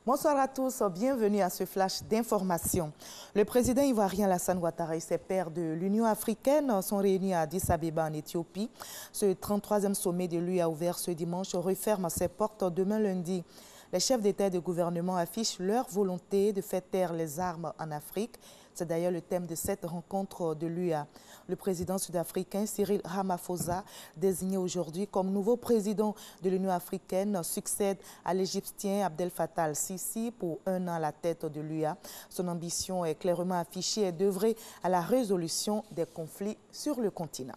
Bonsoir à tous, bienvenue à ce flash d'information. Le président ivoirien Alassane Ouattara et ses pairs de l'Union africaine sont réunis à Addis Abeba en Éthiopie. Ce 33e sommet de l'UE a ouvert ce dimanche referme ses portes demain lundi. Les chefs d'État et de gouvernement affichent leur volonté de faire taire les armes en Afrique. C'est d'ailleurs le thème de cette rencontre de l'UA. Le président sud-africain Cyril Ramaphosa, désigné aujourd'hui comme nouveau président de l'Union africaine, succède à l'Égyptien Abdel Fattah al-Sisi pour 1 an à la tête de l'UA. Son ambition est clairement affichée et d'œuvrer à la résolution des conflits sur le continent.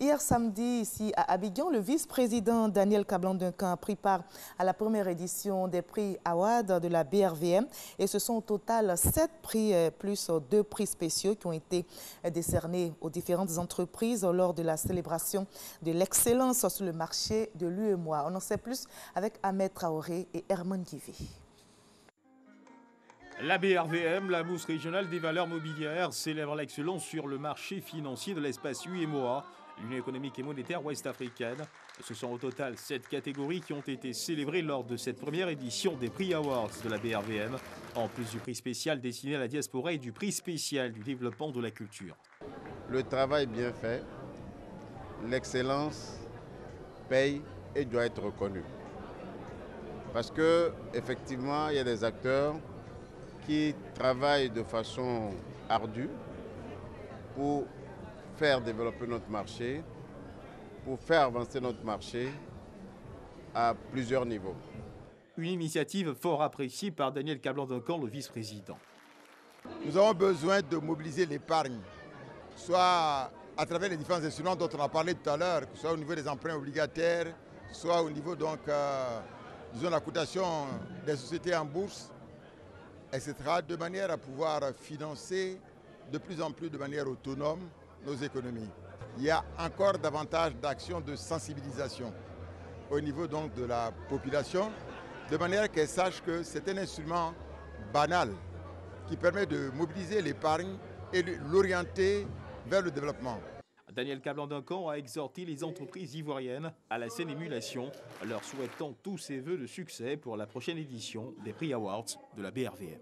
Hier samedi, ici à Abidjan, le vice-président Daniel Kablan-Duncan a pris part à la première édition des prix Award de la BRVM. Et ce sont au total 7 prix plus 2 prix spéciaux qui ont été décernés aux différentes entreprises lors de la célébration de l'excellence sur le marché de l'UEMOA. On en sait plus avec Ahmed Traoré et Herman Guivé. La BRVM, la Bourse régionale des valeurs mobilières, célèbre l'excellence sur le marché financier de l'espace UEMOA, l'Union économique et monétaire ouest-africaine. Ce sont au total 7 catégories qui ont été célébrées lors de cette première édition des prix Awards de la BRVM, en plus du prix spécial destiné à la diaspora et du prix spécial du développement de la culture. Le travail bien fait, l'excellence paye et doit être reconnue. Parce que effectivement, il y a des acteurs qui travaillent de façon ardue pour faire développer notre marché, pour faire avancer notre marché à plusieurs niveaux. Une initiative fort appréciée par Daniel Kablan-Duncan, le vice-président. Nous avons besoin de mobiliser l'épargne, soit à travers les différents instruments dont on a parlé tout à l'heure, soit au niveau des emprunts obligataires, soit au niveau donc, disons, la cotation des sociétés en bourse, etc., de manière à pouvoir financer de plus en plus de manière autonome nos économies. Il y a encore davantage d'actions de sensibilisation au niveau donc de la population, de manière qu'elle sache que c'est un instrument banal qui permet de mobiliser l'épargne et de l'orienter vers le développement. Daniel Kablan-Duncan a exhorté les entreprises ivoiriennes à la saine émulation, leur souhaitant tous ses vœux de succès pour la prochaine édition des prix Awards de la BRVM.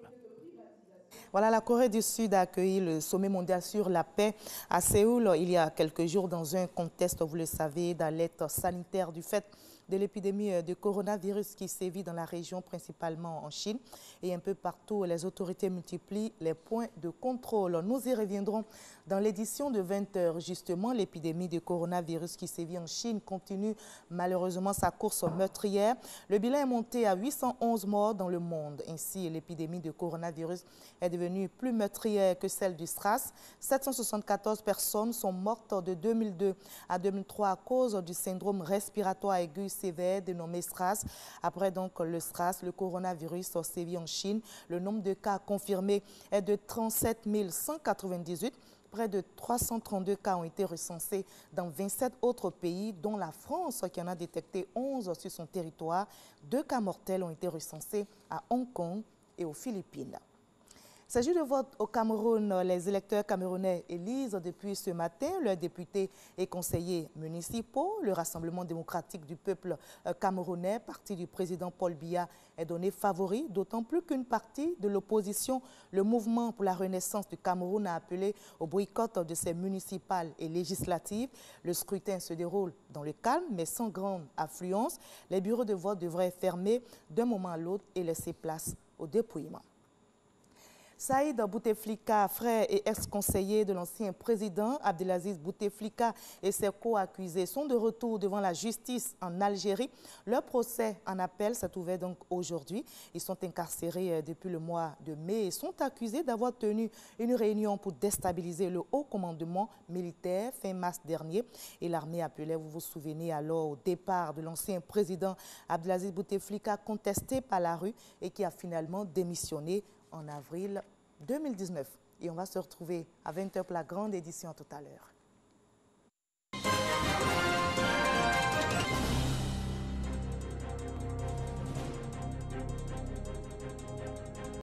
Voilà, la Corée du Sud a accueilli le sommet mondial sur la paix à Séoul il y a quelques jours dans un contexte, vous le savez, d'alerte sanitaire du fait de l'épidémie de coronavirus qui sévit dans la région, principalement en Chine. Et un peu partout, les autorités multiplient les points de contrôle. Nous y reviendrons dans l'édition de 20h. Justement, l'épidémie de coronavirus qui sévit en Chine continue malheureusement sa course meurtrière. Le bilan est monté à 811 morts dans le monde. Ainsi, l'épidémie de coronavirus est devenue plus meurtrière que celle du SRAS. 774 personnes sont mortes de 2002 à 2003 à cause du syndrome respiratoire aigu sévère dénommé SRAS. Après donc le SRAS, le coronavirus sévit en Chine. Le nombre de cas confirmés est de 37 198. Près de 332 cas ont été recensés dans 27 autres pays, dont la France qui en a détecté 11 sur son territoire. 2 cas mortels ont été recensés à Hong Kong et aux Philippines. Il s'agit de vote au Cameroun. Les électeurs camerounais élisent depuis ce matin leurs députés et conseillers municipaux. Le Rassemblement démocratique du peuple camerounais, parti du président Paul Biya, est donné favori, d'autant plus qu'une partie de l'opposition, le Mouvement pour la Renaissance du Cameroun, a appelé au boycott de ces municipales et législatives. Le scrutin se déroule dans le calme, mais sans grande affluence. Les bureaux de vote devraient fermer d'un moment à l'autre et laisser place au dépouillement. Saïd Bouteflika, frère et ex-conseiller de l'ancien président Abdelaziz Bouteflika et ses co-accusés sont de retour devant la justice en Algérie. Leur procès en appel s'est ouvert donc aujourd'hui. Ils sont incarcérés depuis le mois de mai et sont accusés d'avoir tenu une réunion pour déstabiliser le haut commandement militaire fin mars dernier. Et l'armée appelait, vous vous souvenez alors, au départ de l'ancien président Abdelaziz Bouteflika, contesté par la rue et qui a finalement démissionné en avril 2019. Et on va se retrouver à 20h pour la grande édition tout à l'heure.